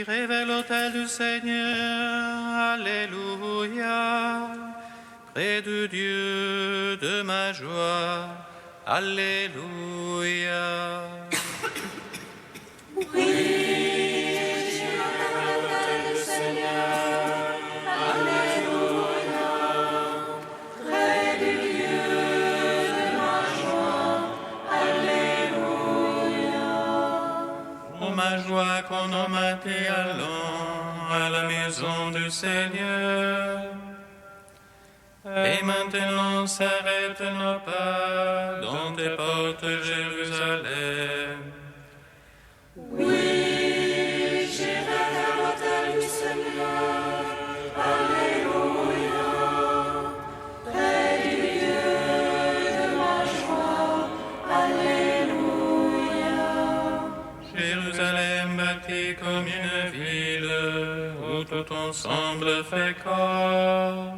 J'irai vers l'autel du Seigneur, Alléluia, près du Dieu de ma joie, Alléluia. Oui, j'irai vers l'autel du Seigneur, Alléluia, près du Dieu de ma joie, Alléluia. Pour ma joie qu'on en matin, allons à la maison du Seigneur. Et maintenant s'arrête nos pas dans tes portes, Jérusalem. Oui, j'irai vers l'autel du Seigneur, Alléluia, près du Dieu de ma joie, Alléluia. Jérusalem bâtie comme une ville où tout ensemble fait corps.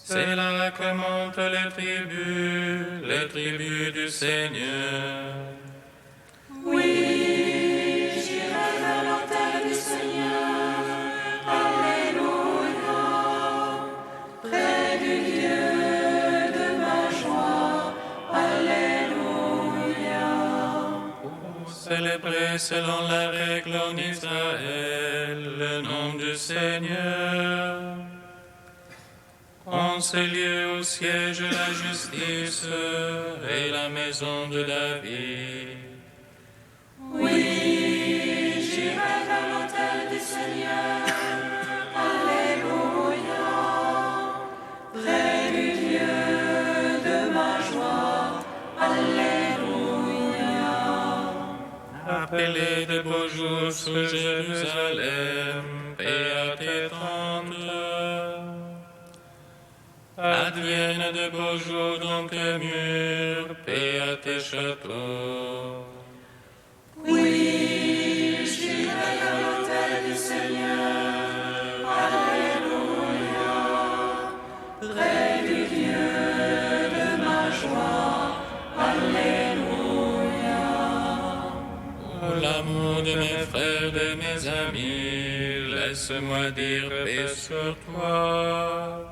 C'est là que montent les tribus du Seigneur. Oui, j'irai vers l'autel du Seigneur, Alléluia, près du Dieu de ma joie, Alléluia. Pour célébrer selon la règle en Israël le nom du Seigneur. En ce lieu où siège la justice et la maison de David. Oui, j'irai vers l'autel du Seigneur, Alléluia, près du Dieu de ma joie, Alléluia. Appelez de beaux jours sur Jérusalem, paix à tes tentes. Advienne de beaux jours dans tes murs, paix à tes châteaux. Oui, j'irai vers l'autel du Seigneur, Alléluia, près du Dieu de ma joie, Alléluia. Pour l'amour de mes frères, de mes amis, laisse-moi dire paix sur toi.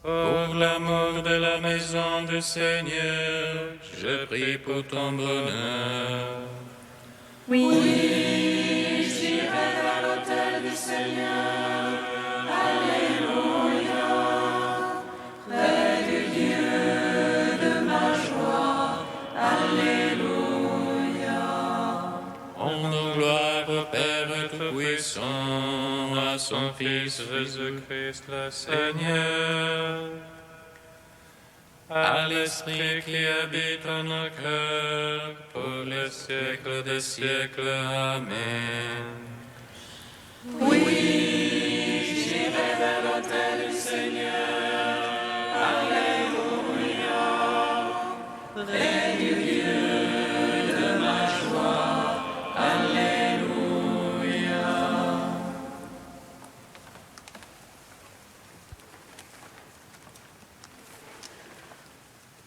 Pour l'amour de la maison du Seigneur, je prie pour ton bonheur. Oui, j'irai vers l'autel du Seigneur, Alléluia, près du Dieu de ma joie, Alléluia. Rendons gloire au Père Tout-Puissant, à son Fils Jésus-Christ le Seigneur, à l'Esprit qui habite en nos cœurs, pour les siècles des siècles. Amen. Oui, j'irai vers l'autel du Seigneur, Alléluia, près du Dieu de ma joie, Alléluia.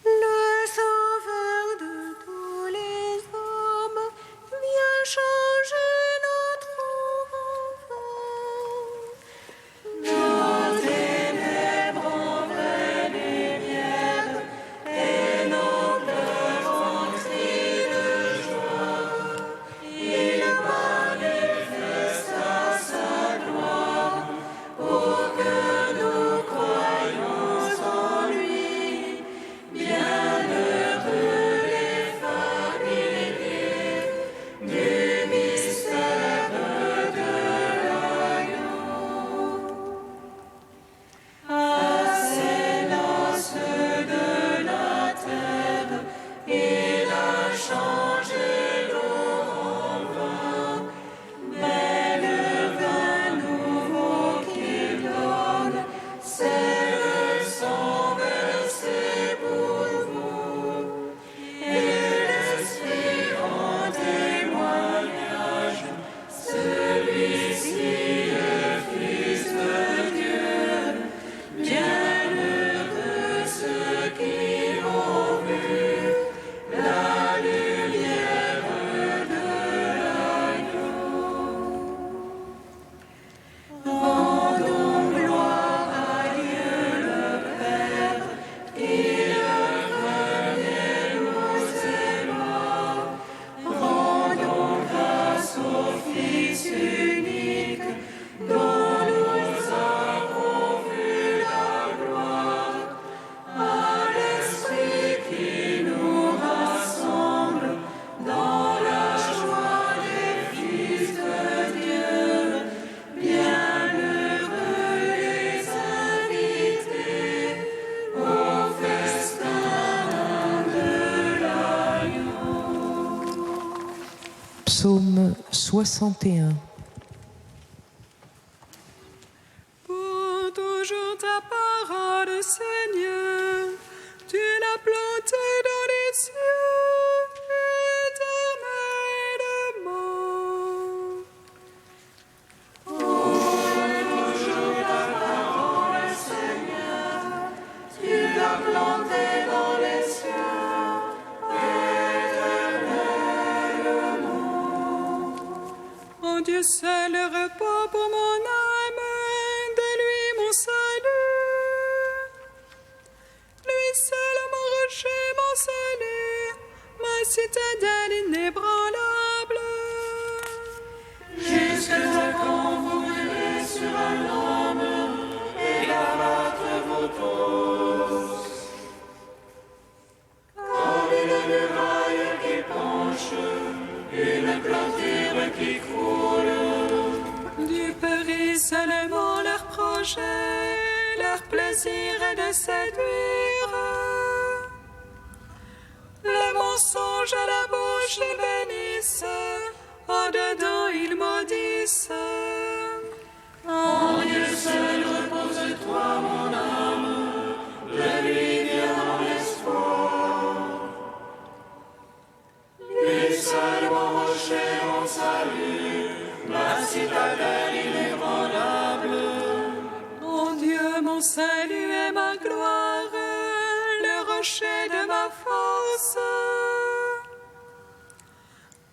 Le Sauveur de tous les hommes vient changer notre enfant. Nos ténèbres Psaume 61. Pour toujours ta parole, Seigneur, tu l'as plantée dans les cieux éternellement. Pour toujours ta parole, Seigneur, tu l'as plantée dans les cieux éternellement. Oh Dieu, c'est le repos pour mon âme, de lui mon salut. Lui seul mon rocher, mon salut, ma citadelle inébranlable. Jusque quand vous vivez sur un homme et abattre-vous tous. Comme une muraille qui penche, une clôture qui coule. Dieu périt seulement leur projet, leur plaisir est de séduire. Le mensonge à la bouche ils bénissent, en dedans ils maudissent. En Dieu seul repose-toi mon âme, de lui vient mon espoir. Lui seul mon rocher, mon salut, ma citadelle inébranlable. Mon Dieu, mon salut et ma gloire, le rocher de ma force.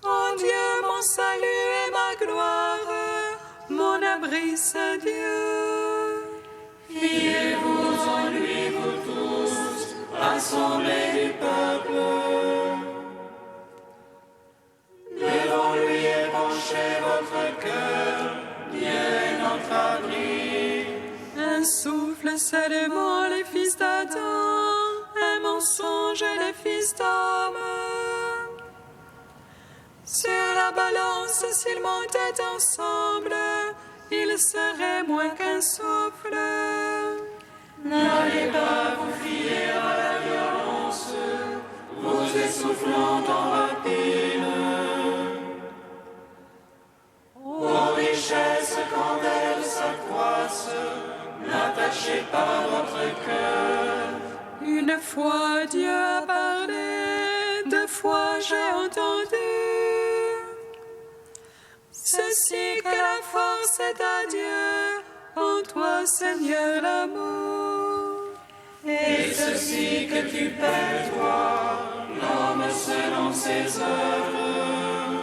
Mon Dieu, mon salut et ma gloire, mon abri, c'est Dieu. Fiez-vous en lui, vous tous, assemblés du peuple. Devant lui épanchez votre cœur, Dieu est notre abri. Un souffle seulement les fils d'Adam, un mensonge les fils d'homme. Sur la balance, s'ils montaient ensemble, ils seraient moins qu'un souffle. N'allez pas vous fier à la violence, vous essoufflant en rapine. Aux richesses, quand elles s'accroissent, n'attachez pas votre cœur. Une fois Dieu a parlé, deux fois j'ai entendu. Ceci que la force est à Dieu, en toi Seigneur l'amour. Et ceci que tu paies toi, l'homme selon ses œuvres.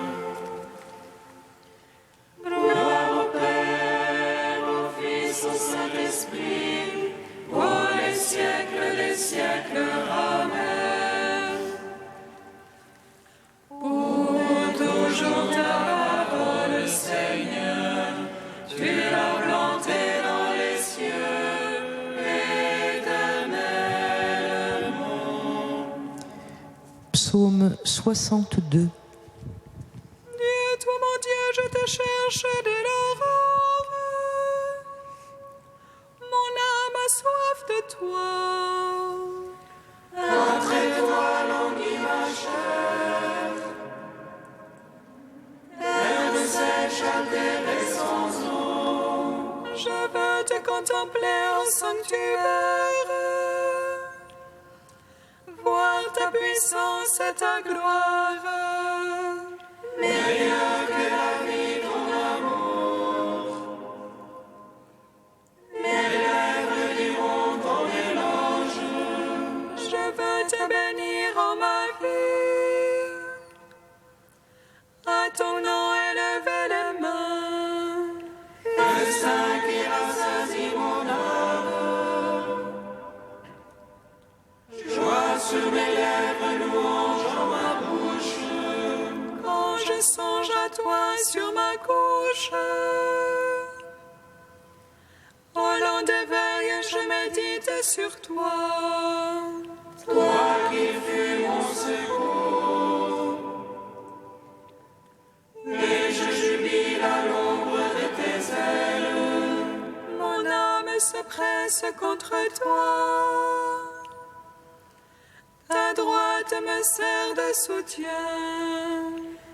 Gloire au Père, au Fils, au Saint-Esprit, pour les siècles des siècles. Amen. Pour toujours ta parole, Seigneur, tu l'as plantée dans les cieux éternellement. Psaume 62. Dieu, toi mon Dieu, je te cherche dès l'aurore. Mon âme a soif de toi. Après toi languit ma chair. Elle ne sèche altérée sans eau. Je veux te contempler au sanctuaire, voir ta puissance et ta gloire. Meilleur que la vie, ton amour. Mes lèvres diront ton éloge. Je veux te bénir en ma vie. À ton nom élever les mains. Le sein qui rassasie mon âme. Joie sur mes lèvres, louange en ma bouche. Quand je songe à toi sur ma couche. Au long des veilles, je médite sur toi. Toi qui fus mon secours. Et je jubile à l'ombre de tes ailes. Mon âme se presse contre toi. Ta droite me sert de soutien.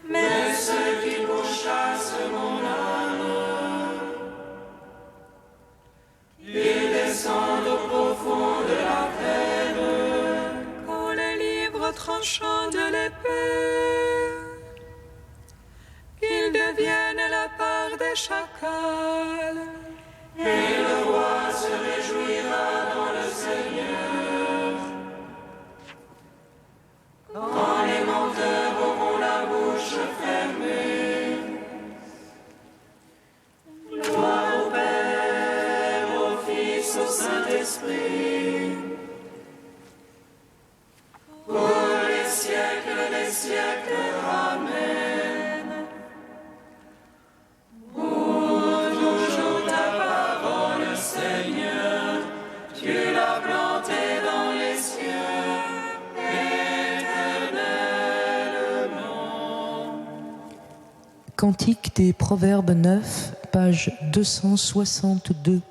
mais ce qui pourchasse mon âme. Il descend au profond de la terre, quand les livres tranchants de l'épée, qu'ils deviennent la part des chacals. et le roi se réjouira dans le Seigneur. Quand les menteurs auront la bouche fermée, gloire au Père, au Fils, au Saint-Esprit, pour les siècles des siècles. Amen. Pour toujours ta parole, Seigneur, tu l'as plantée dans les cieux, éternellement. Cantique des Proverbes 9, page 262.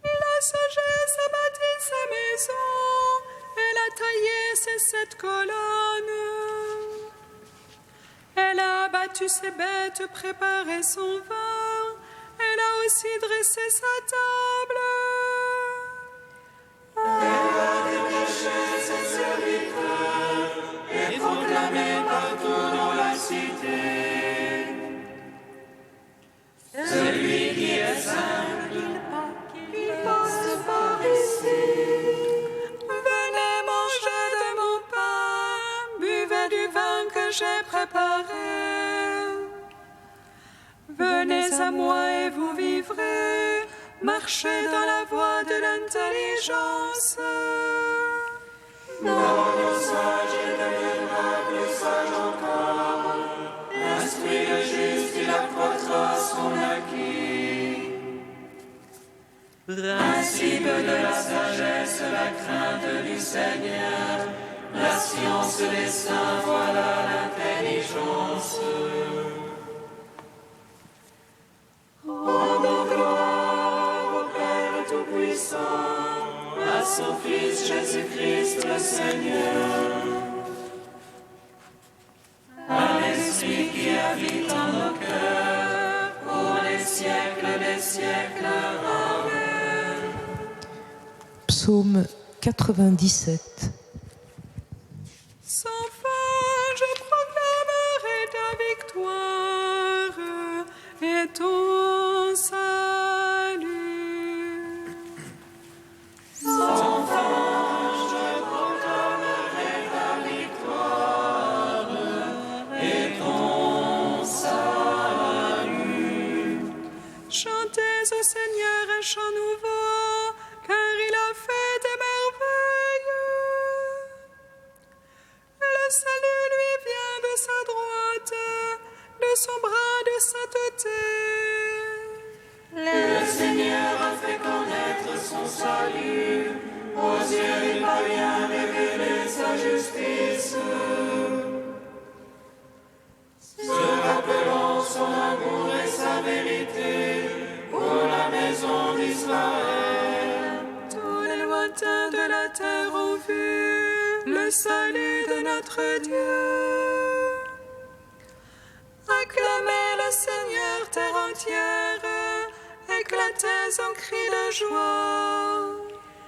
La sagesse a bâti sa maison, elle a taillé ses 7 colonnes. Elle a abattu ses bêtes, préparé son vin, elle a aussi dressé sa table. Elle a dépêché ses serviteurs et proclamé partout dans la cité. Celui qui est simple, qu'il passe par ici. Venez manger de mon pain, buvez du vin que j'ai préparé. Venez à moi et vous vivrez, marchez dans la voie de l'intelligence. Dans le sage, il deviendra plus sage encore. Instruit le juste, il accroîtra son acquis. Principe de la sagesse, la crainte du Seigneur, la science des saints, voilà l'intelligence. Rendons gloire au Père Tout-Puissant, à son Fils Jésus-Christ le Seigneur, à l'Esprit qui habite en nos cœurs, pour les siècles des siècles. Amen. Psaume 97. Sans fin, je proclamerai ta victoire et ton salut. Sans fin, je proclamerai ta victoire et ton salut. Chantez au Seigneur un chant nouveau, car il a fait des merveilles. Le salut lui vient de sa droite, de son bras de sainteté. Le Seigneur a fait connaître son salut, aux yeux des païens révéler sa justice. Se rappelant son amour et sa vérité, pour la maison d'Israël. Tous les lointains de la terre ont vu le salut de notre Dieu. Acclamez le Seigneur, terre entière, éclatez en cris de joie.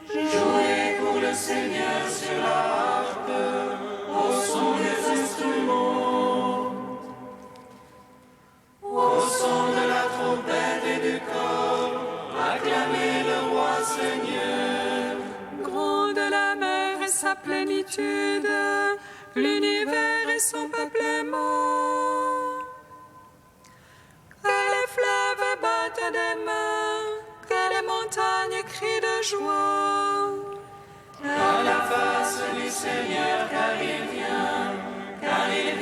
Jouez pour le Seigneur sur la harpe, au son des instruments, au son de la trompette et du cor, acclamez le roi Seigneur. Gronde la mer et sa plénitude, l'univers et son peuplement. Que les fleuves battent des mains, que les montagnes crient de joie. À la face du Seigneur, car il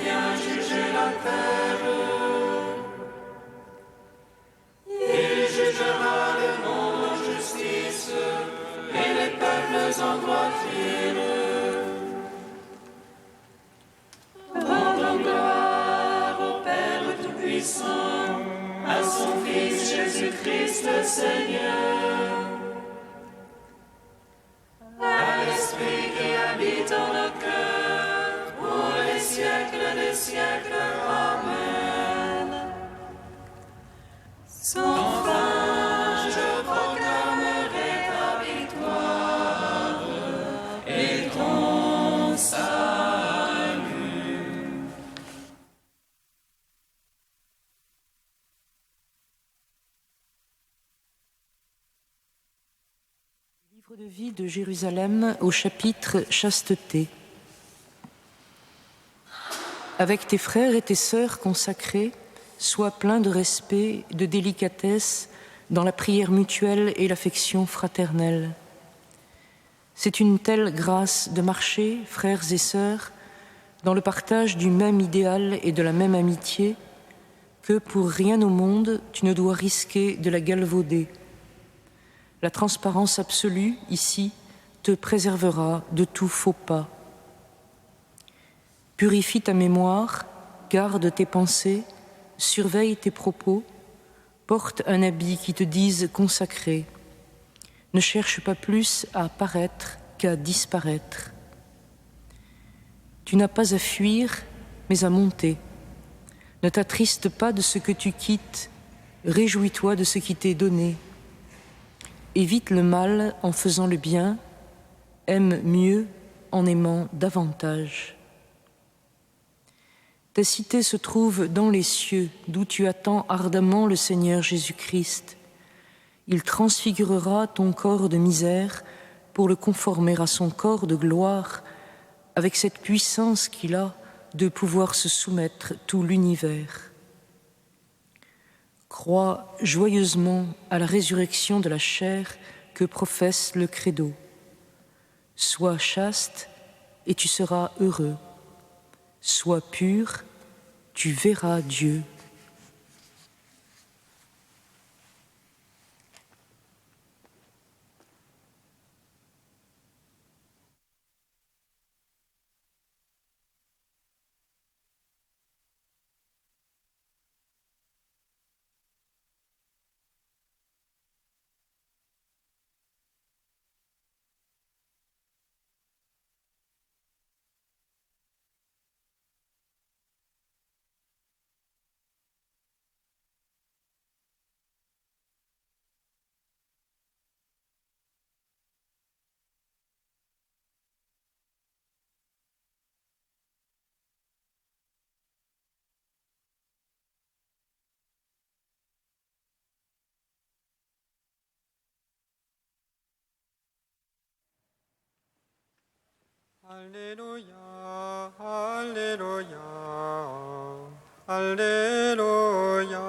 vient juger la terre. Il jugera le monde en justice et les peuples en droiture. Rendons gloire au Père Tout-Puissant, à son Fils Jésus-Christ le Seigneur, à l'Esprit qui habite en nos cœurs, pour les siècles des Livre de vie de Jérusalem au chapitre Chasteté. Avec tes frères et tes sœurs consacrés, sois plein de respect, de délicatesse dans la prière mutuelle et l'affection fraternelle. C'est une telle grâce de marcher, frères et sœurs, dans le partage du même idéal et de la même amitié, que pour rien au monde tu ne dois risquer de la galvauder. La transparence absolue, ici, te préservera de tout faux pas. Purifie ta mémoire, garde tes pensées, surveille tes propos, porte un habit qui te dise consacré. Ne cherche pas plus à paraître qu'à disparaître. Tu n'as pas à fuir, mais à monter. Ne t'attriste pas de ce que tu quittes, réjouis-toi de ce qui t'est donné. Évite le mal en faisant le bien, aime mieux en aimant davantage. Ta cité se trouve dans les cieux, d'où tu attends ardemment le Seigneur Jésus-Christ. Il transfigurera ton corps de misère pour le conformer à son corps de gloire, avec cette puissance qu'il a de pouvoir se soumettre tout l'univers. Crois joyeusement à la résurrection de la chair que professe le credo. Sois chaste et tu seras heureux. Sois pur, tu verras Dieu. Alléluia, Alléluia, Alléluia.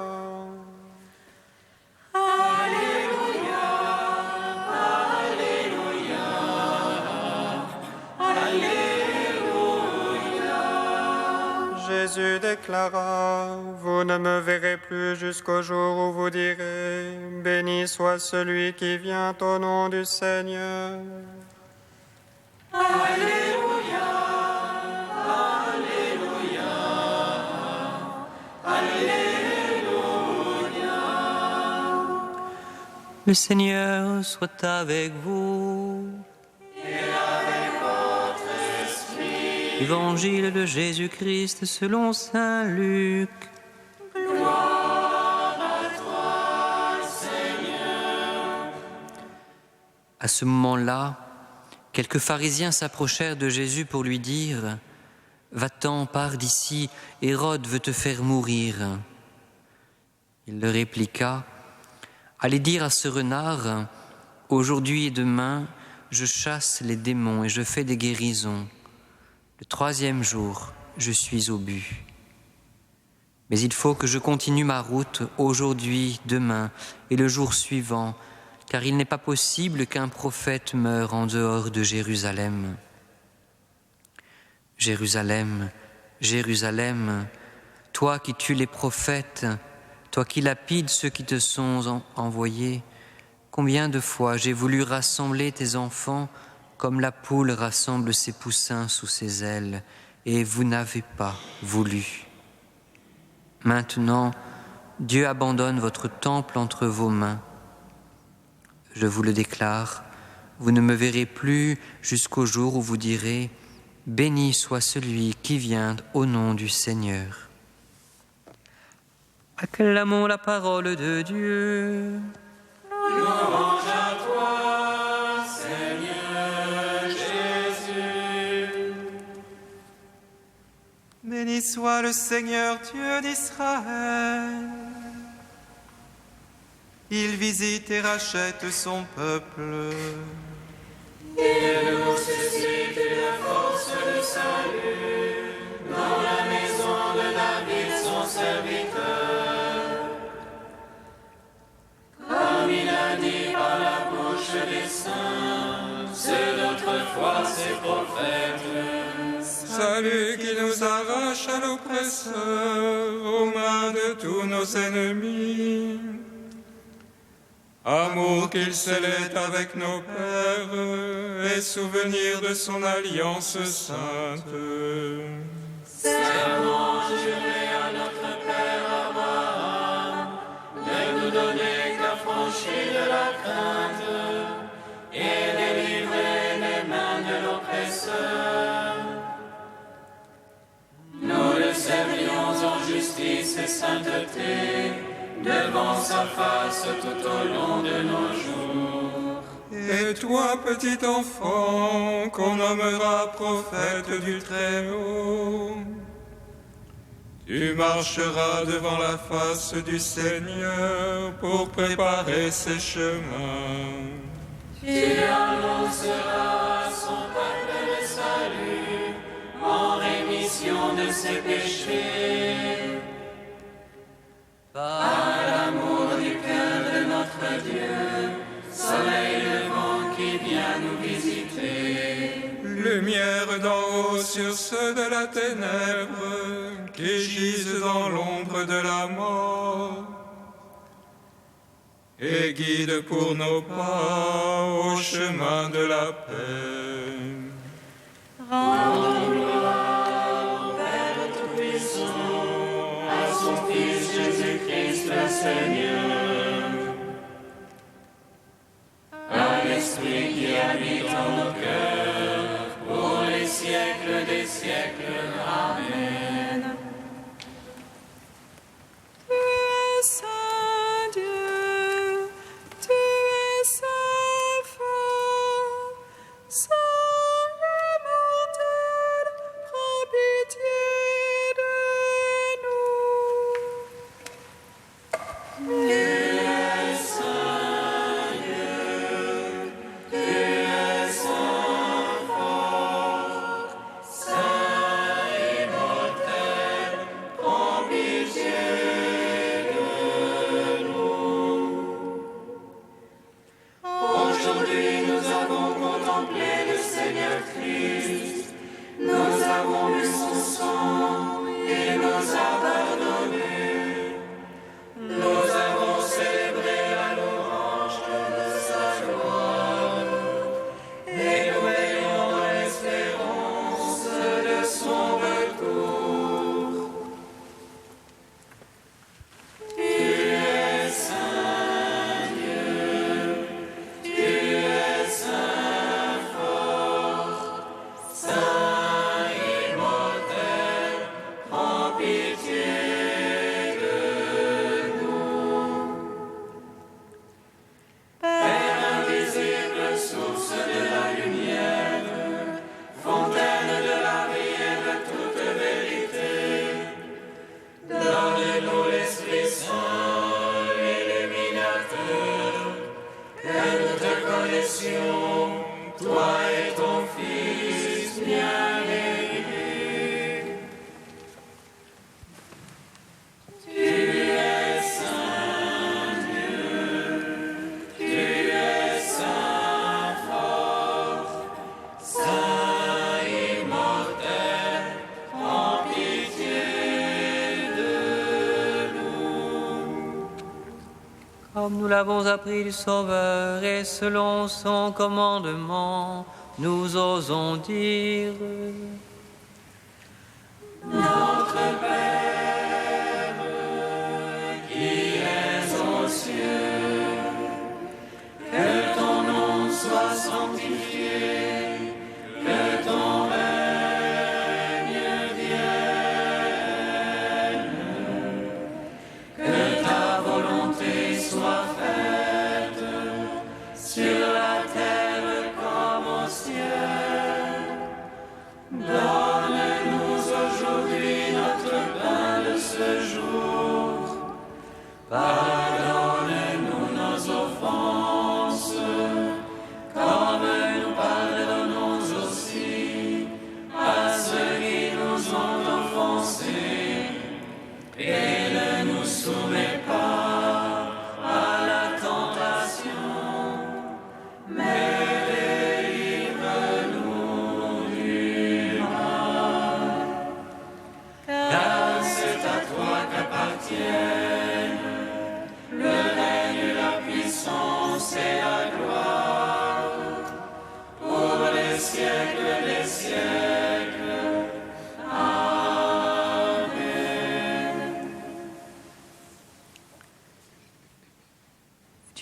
Alléluia, Alléluia, Alléluia. Jésus déclara, vous ne me verrez plus jusqu'au jour où vous direz, béni soit celui qui vient au nom du Seigneur. Alléluia, Alléluia, Alléluia. Le Seigneur soit avec vous. Et avec votre esprit. Évangile de Jésus-Christ selon saint Luc. Gloire à toi, Seigneur. À ce moment-là, quelques pharisiens s'approchèrent de Jésus pour lui dire « Va-t'en, pars d'ici, Hérode veut te faire mourir. » Il leur répliqua « Allez dire à ce renard, aujourd'hui et demain, je chasse les démons et je fais des guérisons. Le troisième jour, je suis au but. Mais il faut que je continue ma route aujourd'hui, demain et le jour suivant, car il n'est pas possible qu'un prophète meure en dehors de Jérusalem. Jérusalem, Jérusalem, toi qui tues les prophètes, toi qui lapides ceux qui te sont envoyés, combien de fois j'ai voulu rassembler tes enfants comme la poule rassemble ses poussins sous ses ailes, et vous n'avez pas voulu. Maintenant, Dieu abandonne votre temple entre vos mains. Je vous le déclare, vous ne me verrez plus jusqu'au jour où vous direz « Béni soit celui qui vient au nom du Seigneur ». Acclamons la parole de Dieu. Louange à toi, Seigneur Jésus. Béni soit le Seigneur Dieu d'Israël. Il visite et rachète son peuple. Il nous suscite une force de salut dans la maison de David, son serviteur. Comme il a dit par la bouche des saints, ceux d'autrefois ses prophètes. Salut qui nous arrache à l'oppresseur, aux mains de tous nos ennemis. Amour qu'il scellait avec nos pères, et souvenir de son alliance sainte. Serment juré à notre Père Abraham, de nous donner qu'affranchis de la crainte, et délivrer des mains de l'oppresseur. Nous le servions en justice et sainteté, devant sa face tout au long de nos jours. Et toi, petit enfant, qu'on nommera prophète du Très-Haut, tu marcheras devant la face du Seigneur pour préparer ses chemins. Tu annonceras à son peuple le salut, en rémission de ses péchés. Par l'amour du cœur de notre Dieu, soleil levant qui vient nous visiter. Lumière d'en haut sur ceux de la ténèbre, qui gisent dans l'ombre de la mort. Et guide pour nos pas au chemin de la paix. Rendons gloire au Père Tout-Puissant, à son Fils Jésus-Christ le Seigneur, à l'Esprit qui habite en nos cœurs, pour les siècles des siècles. Amen. Tu es saint Dieu, tu es saint fort, saint immortel, prends pitié de nous. Tu es saint Dieu, tu es saint fort, saint immortel, prends pitié de nous. Aujourd'hui nous avons contemplé le Seigneur Christ, nous avons vu son sang et nous a pardonné. Nous avons célébré la louange de sa gloire et nous veillons dans l'espérance de son retour. Tu es saint Dieu, tu es saint fort, saint immortel, prends pitié de nous. Père invisible, source de la lumière, fontaine de la vie et de toute vérité, donne-nous l'Esprit Saint, l'illuminateur, que nous te connaissions, toi et ton Fils bien-aimé. Tu es saint Dieu, tu es saint fort, saint immortel, prends pitié de nous. Comme nous l'avons appris du Sauveur et selon son commandement, nous osons dire: Notre Père, qui es aux cieux, que ton nom soit sanctifié, que ton règne vienne, que ta volonté soit faite sur la terre comme au ciel. Donne-nous aujourd'hui notre pain de ce jour. Pardonne-nous nos offenses, comme nous pardonnons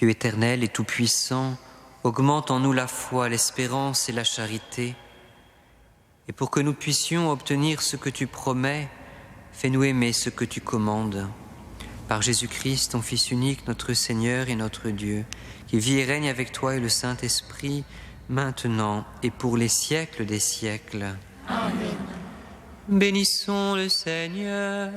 Dieu éternel et tout-puissant, augmente en nous la foi, l'espérance et la charité. Et pour que nous puissions obtenir ce que tu promets, fais-nous aimer ce que tu commandes. Par Jésus-Christ, ton Fils unique, notre Seigneur et notre Dieu, qui vit et règne avec toi et le Saint-Esprit, maintenant et pour les siècles des siècles. Amen. Bénissons le Seigneur.